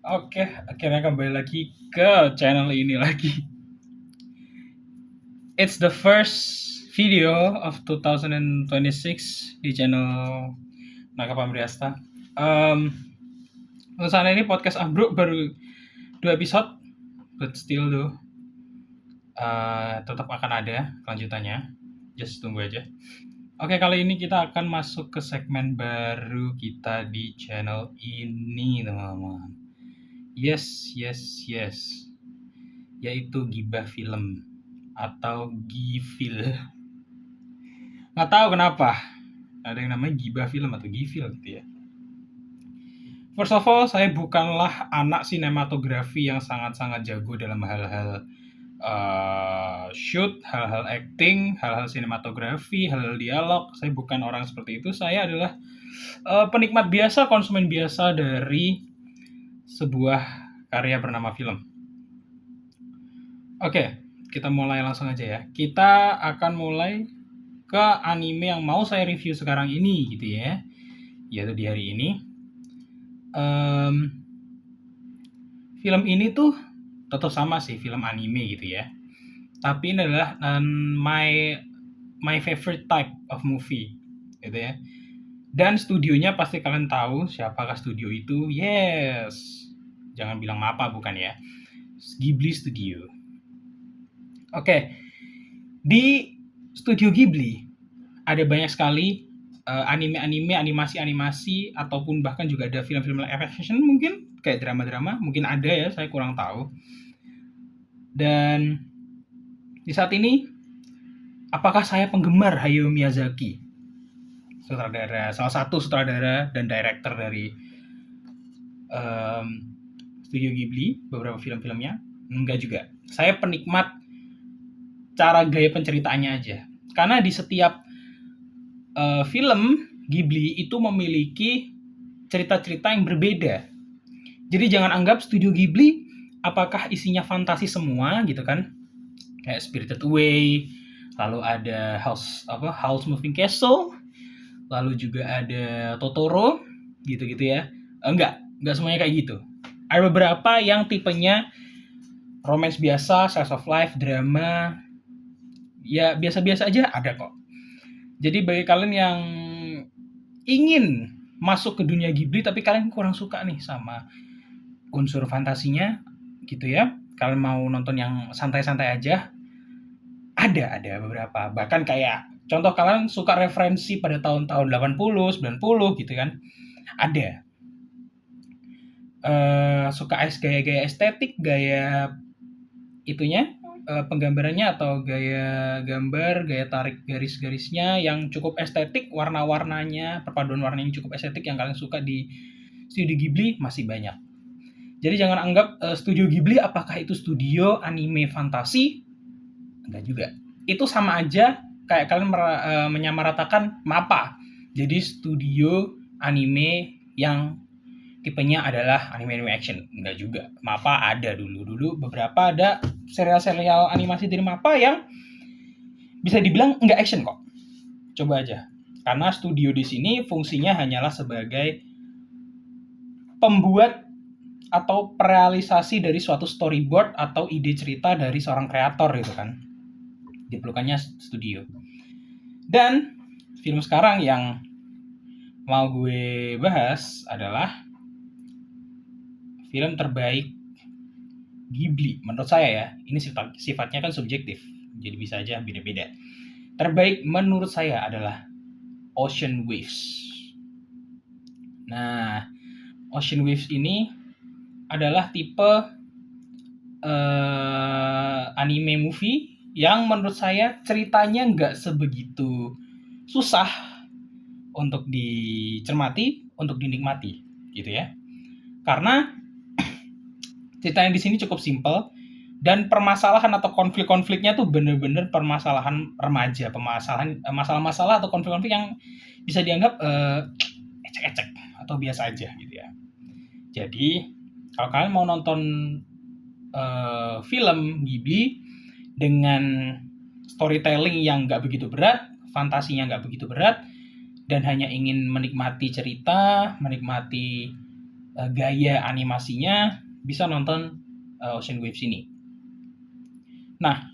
Oke, akhirnya kembali lagi ke channel ini lagi. It's the first video of 2026 di channel Naka Pamriasta. Untuk saat ini podcast Ambruk baru 2 episode, but still though tetap akan ada kelanjutannya. Just tunggu aja. Oke, kali ini kita akan masuk ke segmen baru kita di channel ini, teman-teman. Yes. Yaitu gibah film atau gifil. Nggak tahu kenapa ada yang namanya gibah film atau gifil gitu ya. First of all, saya bukanlah anak sinematografi yang sangat-sangat jago dalam hal-hal shoot, hal-hal acting, hal-hal sinematografi, hal-hal dialog. Saya bukan orang seperti itu. Saya adalah penikmat biasa, konsumen biasa dari sebuah karya bernama film. Oke, kita mulai langsung aja ya. Kita akan mulai ke anime yang mau saya review sekarang ini gitu ya, yaitu di hari ini. Film ini tuh tetap sama sih, film anime gitu ya. Tapi ini adalah my favorite type of movie gitu ya. Dan studionya pasti kalian tahu siapakah studio itu. Yes, jangan bilang MAPPA bukan ya. Ghibli Studio. Oke, di Studio Ghibli ada banyak sekali anime-anime, animasi-animasi, ataupun bahkan juga ada film-film live action mungkin, kayak drama-drama, mungkin ada ya, saya kurang tahu. Dan di saat ini, apakah saya penggemar Hayao Miyazaki? Salah satu sutradara dan director dari Studio Ghibli, beberapa film-filmnya. Enggak juga. Saya penikmat cara gaya penceritaannya aja. Karena di setiap film Ghibli itu memiliki cerita-cerita yang berbeda. Jadi jangan anggap Studio Ghibli apakah isinya fantasi semua gitu kan. Kayak Spirited Away, lalu ada Howl's Moving Castle, lalu juga ada Totoro gitu-gitu ya. Enggak semuanya kayak gitu. Ada beberapa yang tipenya romance biasa, slice of life, drama, ya biasa-biasa aja ada kok. Jadi bagi kalian yang ingin masuk ke dunia Ghibli tapi kalian kurang suka nih sama unsur fantasinya gitu ya, kalian mau nonton yang santai-santai aja, ada beberapa. Bahkan kayak contoh, kalian suka referensi pada tahun-tahun 80, 90 gitu kan, ada. Suka gaya-gaya estetik, gaya itunya, penggambarannya atau gaya gambar, gaya tarik garis-garisnya yang cukup estetik, warna-warnanya, perpaduan warna yang cukup estetik yang kalian suka di Studio Ghibli masih banyak. Jadi jangan anggap Studio Ghibli apakah itu studio anime fantasi, enggak juga. Itu sama aja kayak kalian menyamaratakan MAPPA. Jadi studio anime yang tipenya adalah anime action. Enggak juga. MAPPA ada dulu beberapa, ada serial-serial animasi dari MAPPA yang bisa dibilang enggak action kok. Coba aja. Karena studio di sini fungsinya hanyalah sebagai pembuat atau realisasi dari suatu storyboard atau ide cerita dari seorang kreator gitu kan. Diperlukannya studio. Dan film sekarang yang mau gue bahas adalah film terbaik Ghibli menurut saya ya. Ini sifatnya kan subjektif, jadi bisa aja beda-beda. Terbaik menurut saya adalah Ocean Waves. Nah, Ocean Waves ini adalah tipe anime movie yang menurut saya ceritanya nggak sebegitu susah untuk dicermati, untuk dinikmati, gitu ya. Karena ceritanya di sini cukup simpel dan permasalahan atau konflik-konfliknya tuh bener-bener permasalahan remaja, masalah-masalah atau konflik-konflik yang bisa dianggap ecek-ecek atau biasa aja gitu ya. Jadi kalau kalian mau nonton film Ghibli dengan storytelling yang nggak begitu berat, fantasinya nggak begitu berat, dan hanya ingin menikmati cerita, menikmati gaya animasinya, bisa nonton Ocean Waves ini. Nah,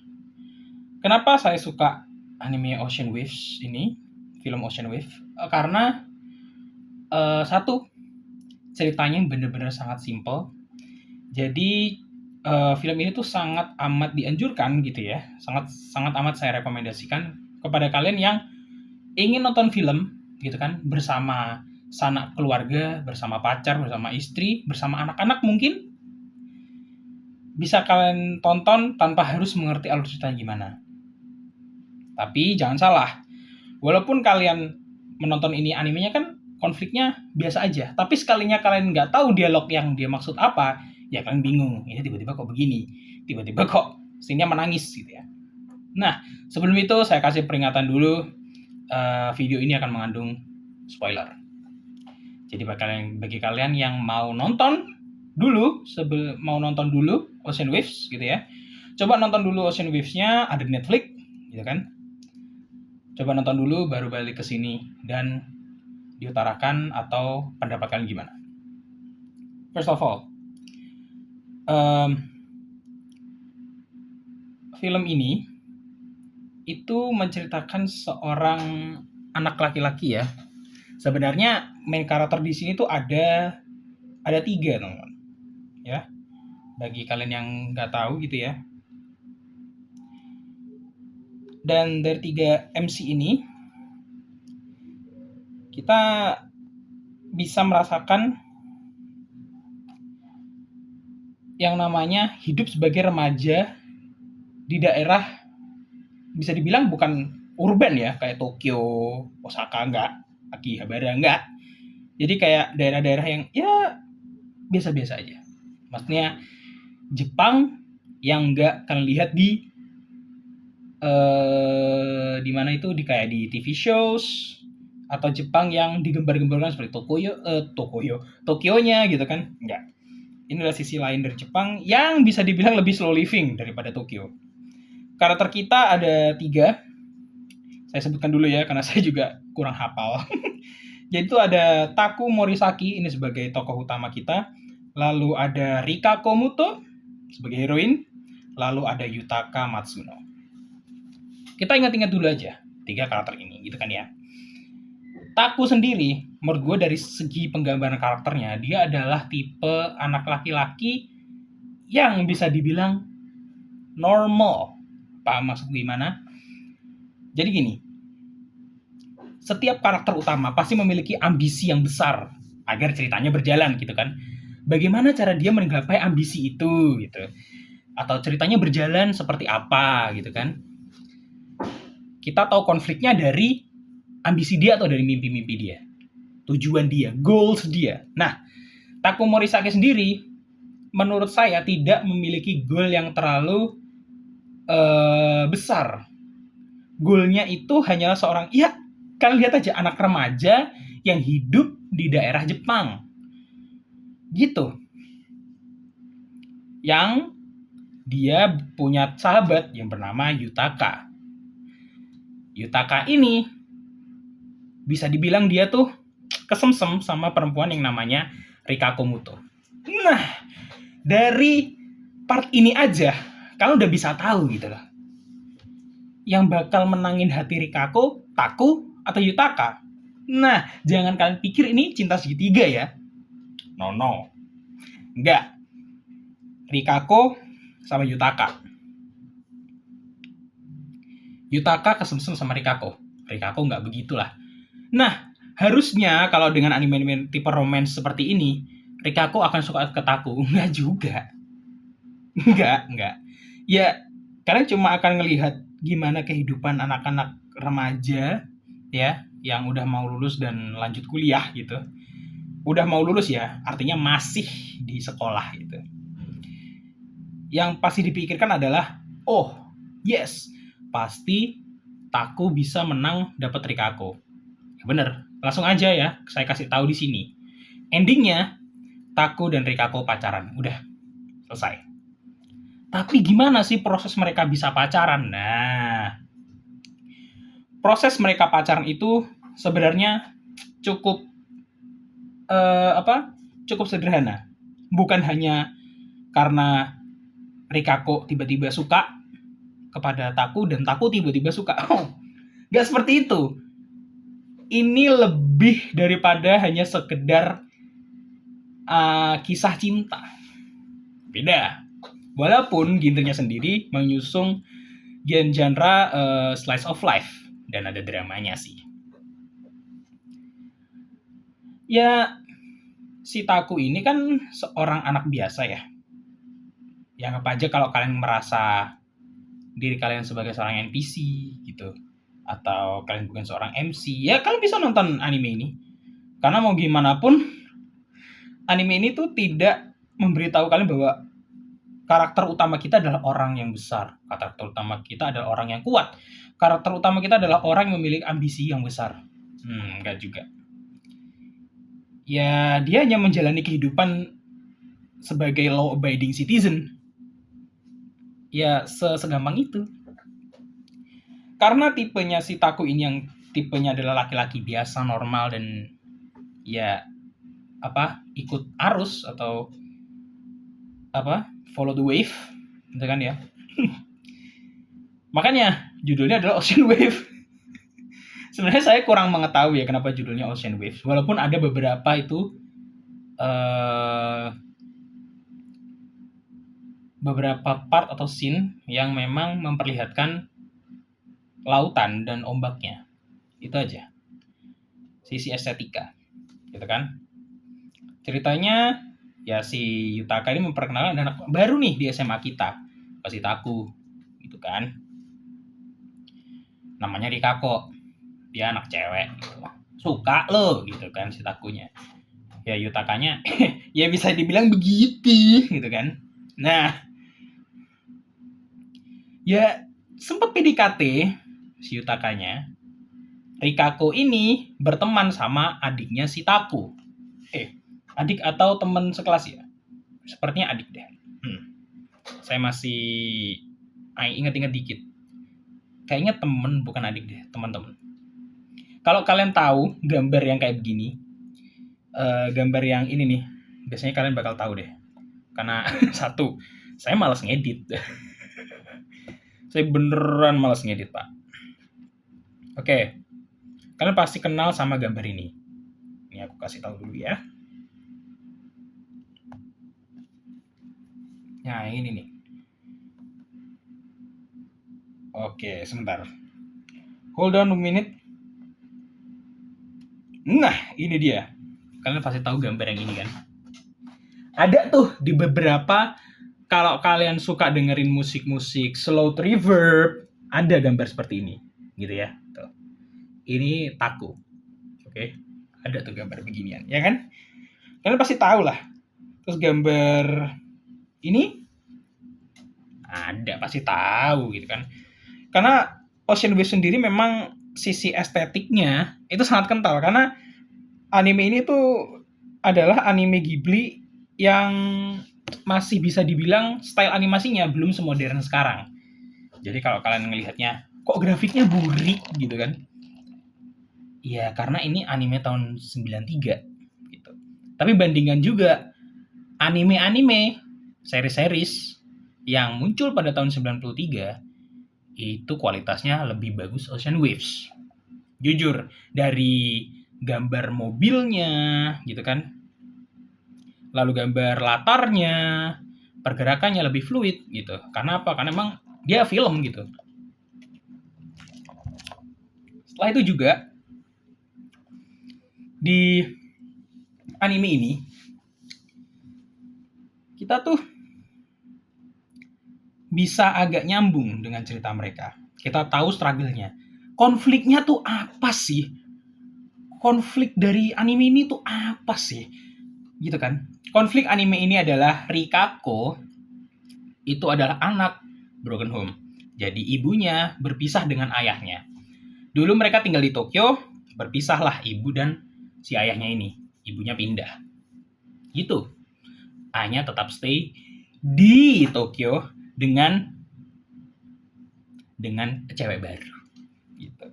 kenapa saya suka anime Ocean Waves ini, film Ocean Wave? Karena satu, ceritanya benar-benar sangat simple. Jadi film ini tuh sangat amat dianjurkan gitu ya, sangat amat saya rekomendasikan kepada kalian yang ingin nonton film gitu kan, bersama sanak keluarga, bersama pacar, bersama istri, bersama anak-anak mungkin. Bisa kalian tonton tanpa harus mengerti alur ceritanya gimana. Tapi jangan salah, walaupun kalian menonton ini animenya kan konfliknya biasa aja, tapi sekalinya kalian nggak tahu dialog yang dia maksud apa, ya kalian bingung, ini tiba-tiba kok begini, tiba-tiba kok scene-nya menangis gitu ya. Nah, sebelum itu saya kasih peringatan dulu, video ini akan mengandung spoiler. Jadi bagi kalian yang mau nonton dulu, mau nonton dulu Ocean Waves gitu ya, coba nonton dulu Ocean Waves-nya, ada di Netflix gitu kan. Coba nonton dulu baru balik ke sini dan diutarakan atau pendapat kalian gimana. First of all, film ini itu menceritakan seorang anak laki-laki ya. Sebenarnya main karakter di sini tuh ada 3, teman-teman. Ya. Bagi kalian yang nggak tahu gitu ya. Dan dari 3 MC ini kita bisa merasakan yang namanya hidup sebagai remaja di daerah bisa dibilang bukan urban ya, kayak Tokyo, Osaka enggak, Akihabara enggak. Jadi kayak daerah-daerah yang ya biasa-biasa aja. Maksudnya Jepang yang enggak kalian lihat di mana itu, di kayak di TV shows, atau Jepang yang digembar-gemborkan seperti Tokyo-nya gitu kan. Enggak. Ini adalah sisi lain dari Jepang yang bisa dibilang lebih slow living daripada Tokyo. Karakter kita ada 3. Saya sebutkan dulu ya, karena saya juga kurang hafal. Jadi itu ada Taku Morisaki, ini sebagai tokoh utama kita. Lalu ada Rika Komuto sebagai heroin. Lalu ada Yutaka Matsuno. Kita ingat-ingat dulu aja 3 karakter ini, gitu kan ya. Taku sendiri, menurut gue dari segi penggambaran karakternya, dia adalah tipe anak laki-laki yang bisa dibilang normal. Paham maksud gimana? Jadi gini, setiap karakter utama pasti memiliki ambisi yang besar agar ceritanya berjalan gitu kan. Bagaimana cara dia menggapai ambisi itu gitu. Atau ceritanya berjalan seperti apa gitu kan. Kita tahu konfliknya dari ambisi dia atau dari mimpi-mimpi dia. Tujuan dia, goals dia. Nah, Taku Morisaki sendiri menurut saya tidak memiliki goal yang terlalu besar. Goalnya itu hanyalah seorang, ya kalian lihat aja, anak remaja yang hidup di daerah Jepang. Gitu. Yang dia punya sahabat yang bernama Yutaka. Yutaka ini bisa dibilang dia tuh kesemsem sama perempuan yang namanya Rika Komuto. Nah, dari part ini aja kalian udah bisa tahu gitu loh. Yang bakal menangin hati Rikako, Taku, atau Yutaka. Nah, jangan kalian pikir ini cinta segitiga ya. No. Enggak. Rikako sama Yutaka. Yutaka kesemsem sama Rikako. Rikako nggak begitulah. Nah, harusnya kalau dengan anime tipe romance seperti ini, Rikako akan suka ke Taku. Enggak juga. Enggak. Ya, kalian cuma akan ngelihat gimana kehidupan anak-anak remaja ya, yang udah mau lulus dan lanjut kuliah gitu. Udah mau lulus ya, artinya masih di sekolah gitu. Yang pasti dipikirkan adalah, oh, yes, pasti Taku bisa menang dapat Rikako. Ya bener, langsung aja ya, saya kasih tahu di sini. Endingnya, Taku dan Rikako pacaran. Udah, selesai. Tapi gimana sih proses mereka bisa pacaran? Nah, proses mereka pacaran itu sebenarnya cukup cukup sederhana. Bukan hanya karena Rikako tiba-tiba suka kepada Taku dan Taku tiba-tiba suka. Gak seperti itu. Ini lebih daripada hanya sekedar kisah cinta. Beda. Walaupun genrenya sendiri mengusung genre slice of life dan ada dramanya sih. Ya, si Taku ini kan seorang anak biasa ya. Yang apa aja kalau kalian merasa diri kalian sebagai seorang NPC gitu, atau kalian bukan seorang MC, ya kalian bisa nonton anime ini. Karena mau gimana pun, anime ini tuh tidak memberitahu kalian bahwa karakter utama kita adalah orang yang besar. Karakter utama kita adalah orang yang kuat. Karakter utama kita adalah orang yang memiliki ambisi yang besar. Enggak juga. Ya, dia hanya menjalani kehidupan sebagai law-abiding citizen. Ya, segampang itu. Karena tipenya si Taku ini yang tipenya adalah laki-laki biasa, normal, dan ya ikut arus atau follow the wave, gitu kan ya. Makanya judulnya adalah Ocean Wave. Sebenarnya saya kurang mengetahui ya kenapa judulnya Ocean Wave, walaupun ada beberapa itu beberapa part atau scene yang memang memperlihatkan lautan dan ombaknya. Itu aja. Sisi estetika. Gitu kan. Ceritanya ya si Yutaka ini memperkenalkan anak baru nih di SMA kita. Kasih Taku. Gitu kan. Namanya Rikako. Dia anak cewek gitu. Suka lo gitu kan si Takunya. Ya Yutakanya ya bisa dibilang begitu gitu kan. Nah, ya sempat PDKT si Yutakanya. Rikako ini berteman sama adiknya si Taku. Adik atau teman sekelas ya? Sepertinya adik deh. Saya masih ingat-ingat dikit. Kayaknya temen bukan adik deh, teman-teman. Kalau kalian tahu gambar yang kayak begini, gambar yang ini nih, biasanya kalian bakal tahu deh. Karena satu, saya malas ngedit. Saya beneran malas ngedit, Pak. Oke. Kalian pasti kenal sama gambar ini. Ini aku kasih tahu dulu ya. Nah, ini nih. Oke, sebentar. Hold on a minute. Nah, ini dia. Kalian pasti tahu gambar yang ini kan? Ada tuh di beberapa, kalau kalian suka dengerin musik-musik slow reverb, ada gambar seperti ini. Gitu ya. Tuh. Ini Taku. Oke. Ada tuh gambar beginian, ya kan? Kalian pasti tahu lah. Terus gambar ini ada, pasti tahu gitu kan. Karena Ocean Wave sendiri memang sisi estetiknya itu sangat kental, karena anime ini tuh adalah anime Ghibli yang masih bisa dibilang style animasinya belum semodern sekarang. Jadi kalau kalian ngelihatnya, kok grafiknya burik gitu kan? Ya karena ini anime tahun 93 gitu. Tapi bandingkan juga anime-anime, series-series yang muncul pada tahun 93, itu kualitasnya lebih bagus Ocean Waves. Jujur, dari gambar mobilnya gitu kan, lalu gambar latarnya, pergerakannya lebih fluid gitu. Karena apa? Karena emang dia film gitu. Setelah itu juga di anime ini kita tuh bisa agak nyambung dengan cerita mereka. Kita tahu struggle-nya. Konfliknya tuh apa sih? Konflik dari anime ini tuh apa sih? Gitu kan. Konflik anime ini adalah Rikako itu adalah anak broken home. Jadi ibunya berpisah dengan ayahnya. Dulu mereka tinggal di Tokyo, berpisahlah ibu dan si ayahnya ini. Ibunya pindah. Gitu. Ayahnya tetap stay di Tokyo dengan cewek baru gitu.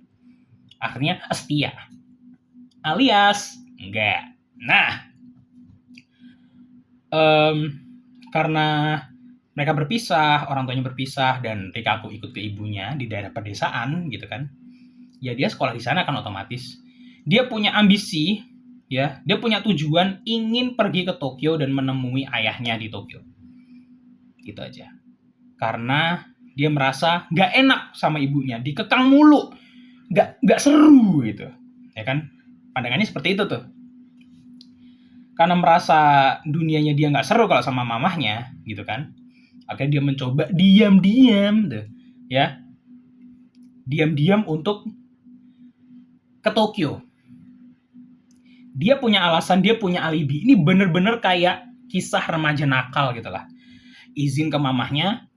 Akhirnya setia alias enggak. Nah, Karena mereka berpisah, orang tuanya berpisah, dan Rikako ikut ke ibunya di daerah pedesaan gitu kan. Ya dia sekolah di sana kan otomatis. Dia punya ambisi, ya, dia punya tujuan ingin pergi ke Tokyo dan menemui ayahnya di Tokyo. Gitu aja. Karena dia merasa nggak enak sama ibunya, dikekang mulu, nggak seru gitu, ya kan? Pandangannya seperti itu tuh. Karena merasa dunianya dia nggak seru kalau sama mamahnya, gitu kan? Akhirnya dia mencoba diam-diam tuh, ya, diam-diam untuk ke Tokyo. Dia punya alasan, dia punya alibi. Ini bener-bener kayak kisah remaja nakal gitu lah. Izin ke mamahnya,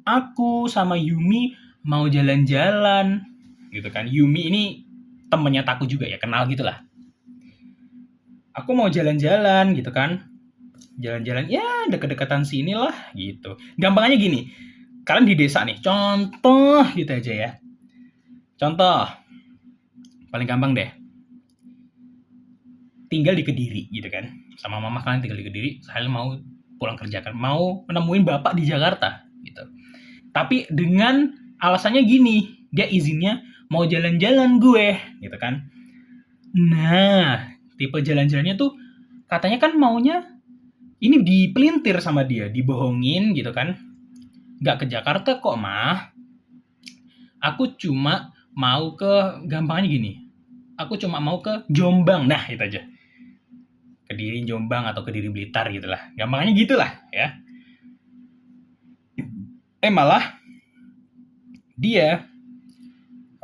aku sama Yumi mau jalan-jalan, gitu kan. Yumi ini temennya Taku juga ya, kenal gitu lah. Aku mau jalan-jalan gitu kan. Jalan-jalan ya deket-deketan sini lah gitu. Gampangnya gini, kalian di desa nih, contoh gitu aja ya. Contoh, paling gampang deh. Tinggal di Kediri gitu kan. Sama mama kalian tinggal di Kediri, saya mau pulang kerja kan, mau menemuin bapak di Jakarta gitu. Tapi dengan alasannya gini, dia izinnya mau jalan-jalan gue gitu kan. Nah, tipe jalan-jalannya tuh katanya kan maunya ini dipelintir sama dia, dibohongin gitu kan. Nggak ke Jakarta kok, mah. Aku cuma mau ke, gampangnya gini, aku cuma mau ke Jombang. Nah, itu aja. Kediri Jombang atau Kediri Blitar gitu lah. Gampangnya gitulah ya. Malah dia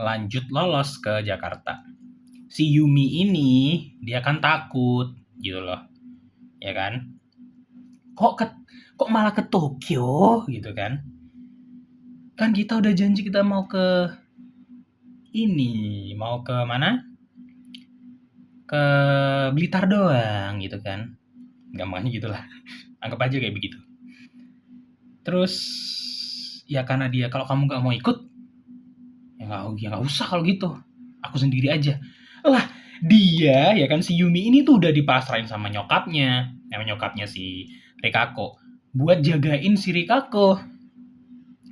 lanjut lolos ke Jakarta. Si Yumi ini dia kan takut gitu loh. Ya kan? Kok malah ke Tokyo gitu kan? Kan kita udah janji kita mau ke ini, mau ke mana? Ke Blitar doang gitu kan. Gampangnya gitulah. Anggap aja kayak begitu. Terus ya karena dia, kalau kamu nggak mau ikut, ya nggak usah kalau gitu. Aku sendiri aja. Lah, dia ya kan, si Yumi ini tuh udah dipasrahin sama nyokapnya, si Rikako, buat jagain si Rikako.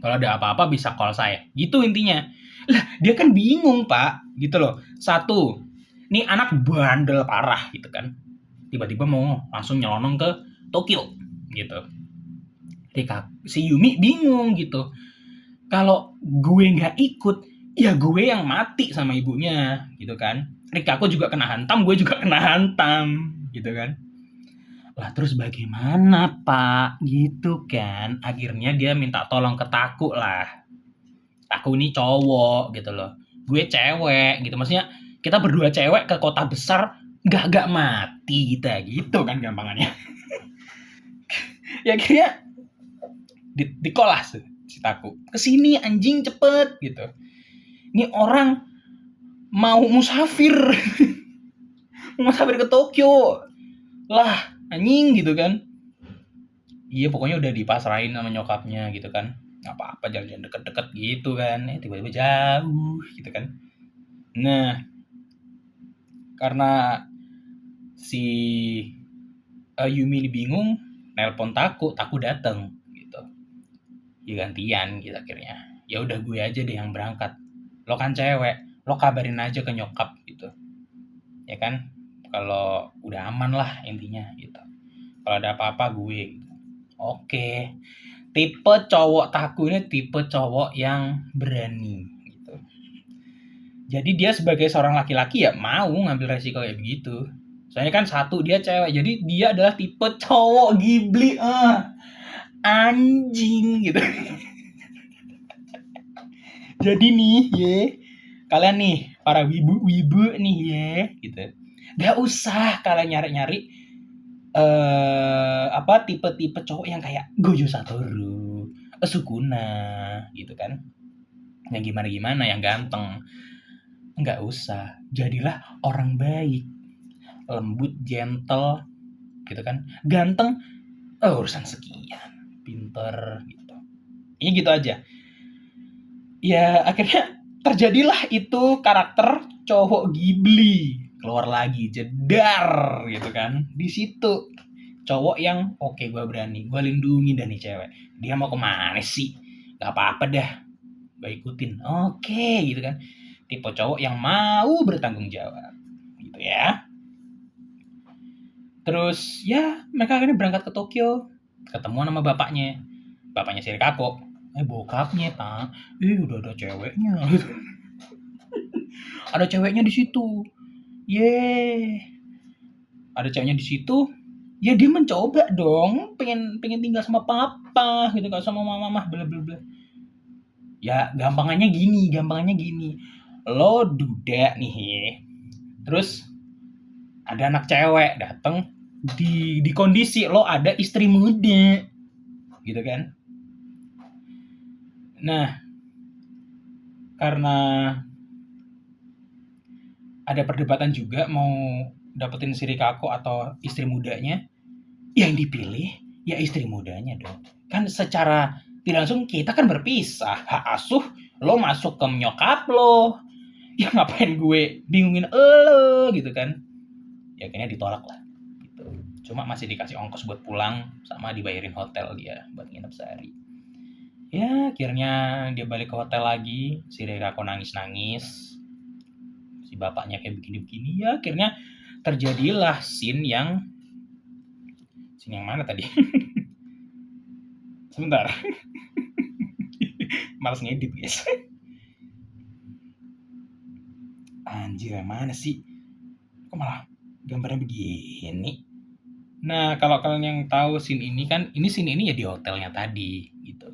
Kalau ada apa-apa bisa call saya. Gitu intinya. Lah, dia kan bingung, Pak. Gitu loh. Satu, nih anak bandel parah gitu kan. Tiba-tiba mau langsung nyelonong ke Tokyo gitu. Si Yumi bingung gitu. Kalau gue nggak ikut, ya gue yang mati sama ibunya gitu kan. Rikako juga kena hantam, gue juga kena hantam gitu kan. Lah terus bagaimana Pak gitu kan. Akhirnya dia minta tolong ke Taku lah. Taku ini cowok gitu loh, gue cewek gitu, maksudnya kita berdua cewek ke kota besar gak mati kita gitu kan gampangannya. Ya akhirnya di kolas si Taku, kesini anjing cepet gitu, ini orang mau musafir musafir ke Tokyo lah anjing gitu kan. Iya pokoknya udah dipasrahin sama nyokapnya gitu kan, nggak apa-apa jalan-jalan deket-deket gitu kan, tiba-tiba jauh gitu kan. Nah karena si Yumi ini bingung, nelpon Taku dateng gitu. Ya gantian gitu akhirnya. Ya udah gue aja deh yang berangkat. Lo kan cewek, lo kabarin aja ke nyokap gitu. Ya kan? Kalau udah aman lah intinya gitu. Kalau ada apa-apa gue gitu. Oke. Tipe cowok Taku ini tipe cowok yang berani gitu. Jadi dia sebagai seorang laki-laki ya mau ngambil resiko kayak begitu. Soalnya kan satu dia cewek, jadi dia adalah tipe cowok Ghibli, anjing gitu. Jadi nih, kalian nih para wibu-wibu nih gitu. Gak usah kalian nyari-nyari tipe-tipe cowok yang kayak Gojo Satoru, Sukuna gitu kan. Yang gimana-gimana, yang ganteng. Nggak usah. Jadilah orang baik, lembut, gentle gitu kan. Ganteng, urusan sekian, pinter gitu. Ini gitu aja. Ya akhirnya terjadilah itu karakter cowok Ghibli keluar lagi, jedar gitu kan. Di situ cowok yang oke, gue berani, gue lindungi dan nih cewek, dia mau kemana sih, nggak apa-apa dah, gue ikutin, oke gitu kan. Tipe cowok yang mau bertanggung jawab gitu ya. Terus ya mereka akhirnya berangkat ke Tokyo, ketemu sama bapaknya si Rikako. Bokapnya pak, udah ada ceweknya gitu. Ada ceweknya di situ, ada ceweknya di situ. Ya dia mencoba dong, pengen tinggal sama papa gitu kan, sama mama bla bla bla. Ya gampangannya gini, lo duda nih, terus ada anak cewek dateng di kondisi lo ada istri muda gitu kan. Nah, karena ada perdebatan juga mau dapetin si Rikako atau istri mudanya, yang dipilih ya istri mudanya dong. Kan secara tidak langsung kita kan berpisah, hak asuh lo masuk ke nyokap lo, ya ngapain gue bingungin lo gitu kan. Ya akhirnya ditolak lah gitu. Cuma masih dikasih ongkos buat pulang sama dibayarin hotel dia buat nginep sehari. Ya akhirnya dia balik ke hotel lagi, si Rikako nangis-nangis, si bapaknya kayak begini-begini. Ya akhirnya terjadilah scene yang mana tadi? Sebentar. Males ngedit guys. Anjir, yang mana sih? Kok malah gambarnya begini? Nah, kalau kalian yang tahu scene ini kan, scene ini ya di hotelnya tadi gitu.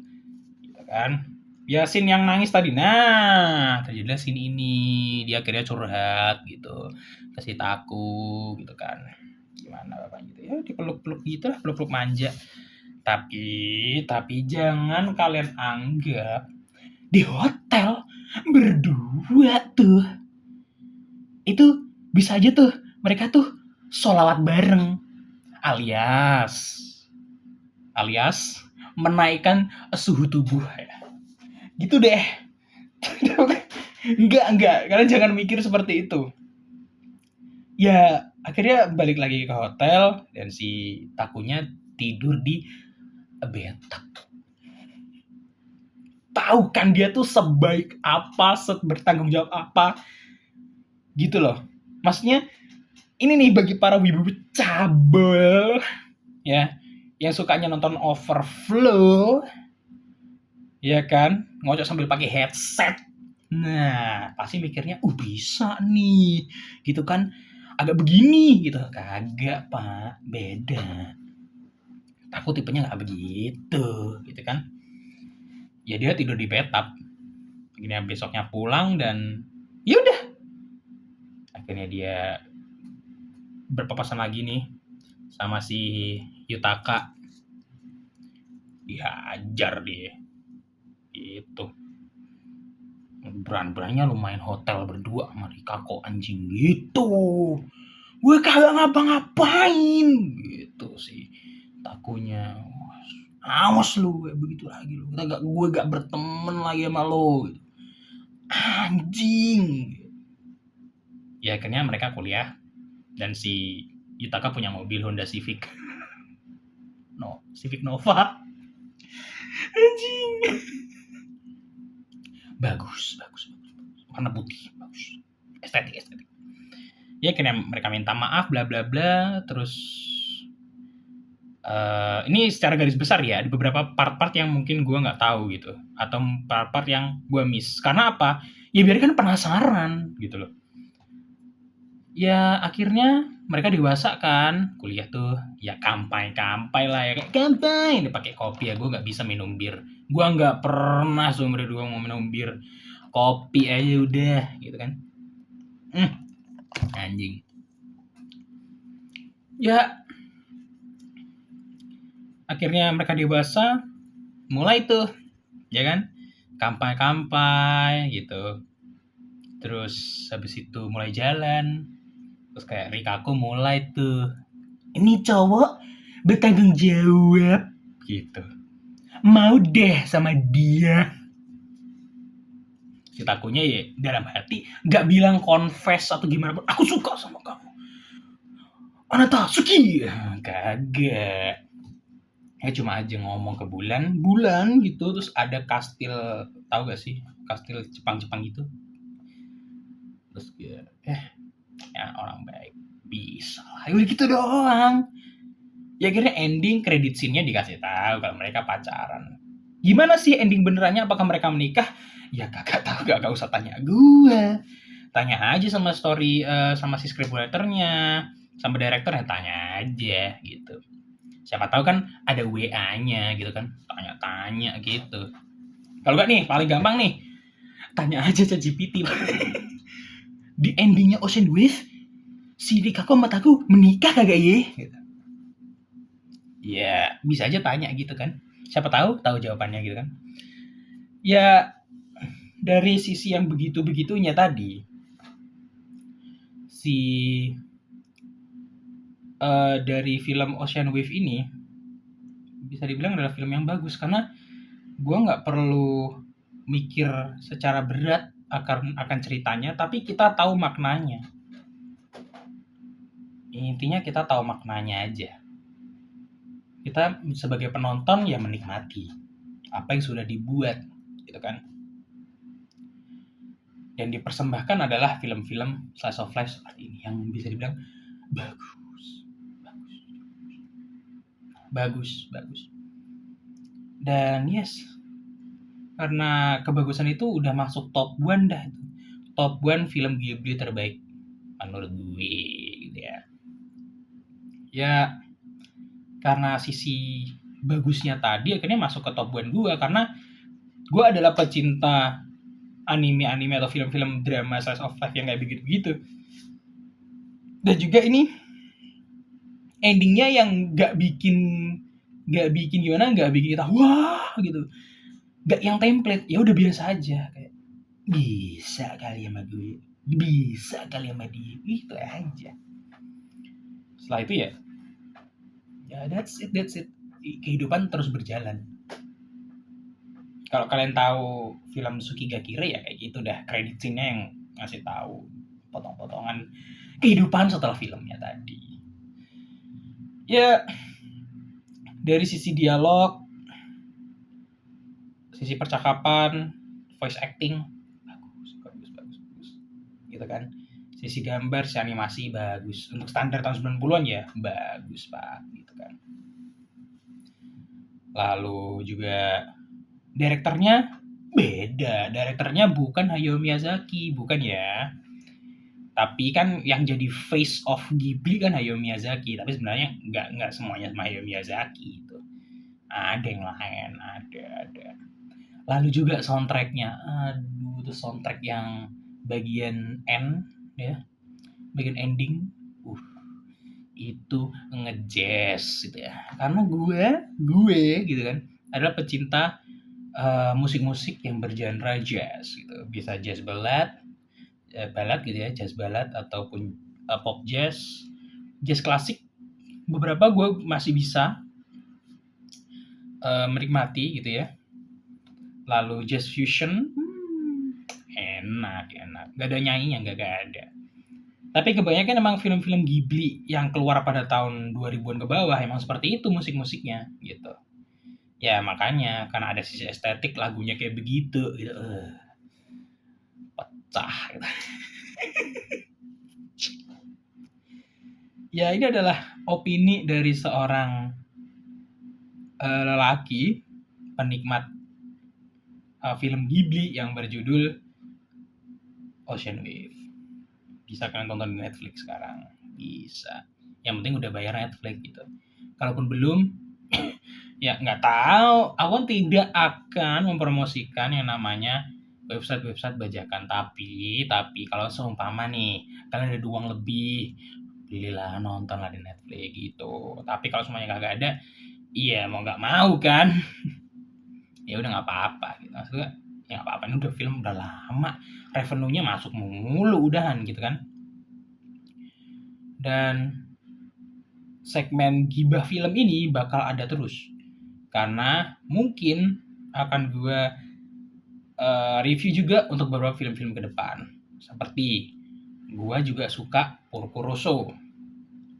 Gitu kan? Ya scene yang nangis tadi. Nah, terjadilah scene ini. Dia akhirnya curhat gitu. Kasih taku gitu kan. Gimana bapaknya gitu. Ya dipeluk-peluk gitu lah, peluk-peluk manja. Tapi jangan kalian anggap di hotel berdua tuh itu bisa aja tuh mereka tuh sholawat bareng, alias menaikkan suhu tubuh ya. Gitu deh. Enggak, kalian jangan mikir seperti itu. Ya akhirnya balik lagi ke hotel dan si takunya tidur di betak. Tahu kan dia tuh sebaik apa, bertanggung jawab apa gitu loh. Maksudnya ini nih bagi para wibu cabel ya, yang sukanya nonton overflow ya kan, ngocok sambil pakai headset. Nah pasti mikirnya bisa nih gitu kan, agak begini gitu. Kagak pak, beda. Aku tipenya nggak begitu gitu kan. Ya dia tidur di bathtub, akhirnya besoknya pulang dan ya udah, akhirnya dia berpapasan lagi nih sama si Yutaka, dihajar dia itu. Berani-beraninya lu main hotel berdua sama Rikako anjing gitu. Gue kagak ngapa-ngapain gitu sih takunya. Awas lu kayak begitu lagi lu. Gue gak berteman lagi sama lo gitu. Anjing. Ya akhirnya mereka kuliah dan si Yutaka punya mobil Honda Civic. Civic Nova. Anjing. Bagus. Warna putih, bagus. Estetik. Ya akhirnya mereka minta maaf bla bla bla, terus ini secara garis besar ya, ada beberapa part-part yang mungkin gue nggak tahu gitu, atau part-part yang gue miss. Karena apa? Ya biar kan penasaran gitu loh. Ya akhirnya mereka dewasa kan, kuliah tuh ya kampai lah ya, kayak kampai. Ini pakai kopi ya, gue nggak bisa minum bir. Gue nggak pernah seumur hidup gue mau minum bir, kopi aja udah gitu kan. Anjing. Ya akhirnya mereka dewasa, mulai tuh ya kan, kampai gitu. Terus habis itu mulai jalan, terus kayak Rikako mulai tuh, ini cowok bertanggung jawab gitu, mau deh sama dia. Si takunya ya dalam hati gak bilang confess atau gimana pun, aku suka sama kamu, Anatasuki. Kagak. Ya cuma aja ngomong ke bulan gitu, terus ada kastil, tahu gak sih? Kastil Jepang-Jepang gitu. Terus ya orang baik bisa lah. Udah gitu doang. Ya akhirnya ending credit scene-nya dikasih tahu kalau mereka pacaran. Gimana sih ending benerannya? Apakah mereka menikah? Ya kagak tahu, gak usah tanya gue. Tanya aja sama story sama si scriptwriter-nya, sama director, ya tanya aja gitu. Siapa tahu kan ada WA-nya gitu kan, tanya-tanya gitu. Kalau gak nih, paling gampang nih, tanya aja ChatGPT. Di endingnya Ocean Wave, si Rikako sama Taku menikah kagak ya? Gitu. Ya bisa aja tanya gitu kan. Siapa tahu jawabannya gitu kan. Ya dari sisi yang begitu-begitunya tadi, si dari film Ocean Wave ini bisa dibilang adalah film yang bagus karena gue nggak perlu mikir secara berat akan ceritanya, tapi kita tahu maknanya. Intinya kita tahu maknanya aja. Kita sebagai penonton ya menikmati apa yang sudah dibuat, gitu kan. Dan dipersembahkan adalah film-film slice of life seperti ini yang bisa dibilang bagus. Dan yes, karena kebagusan itu udah masuk top 1 dah itu. Top 1 film Ghibli terbaik menurut gue gitu ya. Ya karena sisi bagusnya tadi akhirnya masuk ke top 1 gue karena gue adalah pecinta anime atau film-film drama slice of life yang kayak begitu. Dan juga ini endingnya yang nggak bikin kita wah gitu, nggak yang template, ya udah biasa aja kayak bisa kali sama gue, bisa kali sama dia, itu aja. Setelah itu ya that's it. Kehidupan terus berjalan. Kalau kalian tahu film Tsukigakure ya kayak gitu dah, credit scene-nya yang ngasih tahu potong-potongan kehidupan setelah filmnya tadi. Ya dari sisi dialog, sisi percakapan, voice acting bagus gitu kan. Sisi gambar, sisi animasi bagus. Untuk standar tahun 90-an ya bagus Pak gitu kan. Lalu juga direkturnya beda. Direkturnya bukan Hayao Miyazaki, bukan ya. Tapi kan yang jadi face of Ghibli kan Hayao Miyazaki, tapi sebenarnya nggak semuanya sama Hayao Miyazaki itu. Ada yang lain, ada. Lalu juga soundtracknya, aduh itu soundtrack yang bagian end ya, bagian ending, itu ngejazz gitu ya. Karena gue gitu kan adalah pecinta musik-musik yang bergenre jazz gitu. Bisa jazz ballad gitu ya, jazz ballad ataupun pop jazz klasik. Beberapa gue masih bisa menikmati gitu ya. Lalu jazz fusion, enak. Gak ada nyanyinya, gak ada. Tapi kebanyakan emang film-film Ghibli yang keluar pada tahun 2000-an ke bawah emang seperti itu musik-musiknya gitu. Ya makanya karena ada sisi estetik lagunya kayak begitu gitu. Pecah gitu. Ya ini adalah opini dari seorang lelaki penikmat film Ghibli yang berjudul Ocean Wave. Bisa kalian tonton di Netflix sekarang, bisa. Yang penting udah bayar Netflix gitu. Kalaupun belum, ya nggak tahu. Aku tidak akan mempromosikan yang namanya website bajakan. Tapi kalau seumpama nih kalian ada uang lebih, belilah, nontonlah di Netflix gitu. Tapi kalau semuanya kagak ada, iya mau nggak mau kan, ya udah nggak apa-apa gitu. Maksudnya ya nggak apa-apa, ini udah film udah lama, revenue-nya masuk mulu udahan gitu kan. Dan segmen gibah film ini bakal ada terus karena mungkin akan gue review juga untuk beberapa film-film ke depan. Seperti gue juga suka Porco Rosso,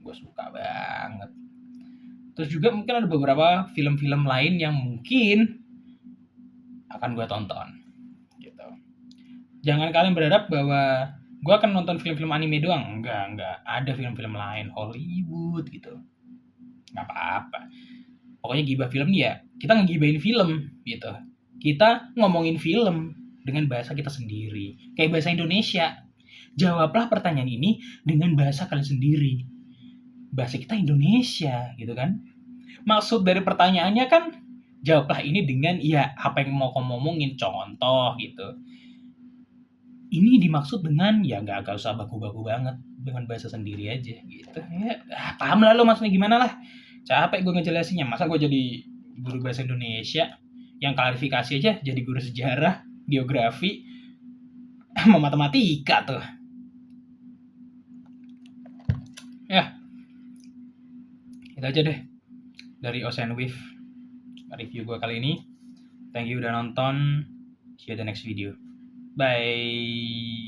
gue suka banget. Terus juga mungkin ada beberapa film-film lain yang mungkin akan gue tonton gitu. Jangan kalian berharap bahwa gue akan nonton film-film anime doang. Enggak. Ada film-film lain Hollywood gitu. Nggak apa-apa. Pokoknya gibah film nih ya, kita ngegibahin film gitu. Kita ngomongin film dengan bahasa kita sendiri. Kayak bahasa Indonesia. Jawablah pertanyaan ini dengan bahasa kalian sendiri. Bahasa kita Indonesia gitu kan. Maksud dari pertanyaannya kan, jawablah ini dengan ya apa yang mau kamu ngomongin, contoh gitu. Ini dimaksud dengan ya nggak usah baku-baku banget, dengan bahasa sendiri aja gitu ya. Paham lah lo maksudnya gimana lah. Capek gue ngejelasinnya, masa gue jadi guru bahasa Indonesia yang klarifikasi aja jadi guru sejarah, geografi, sama matematika tuh. Ya, itu aja deh dari Ocean Wave review gue kali ini. Thank you udah nonton. See you the next video. Bye.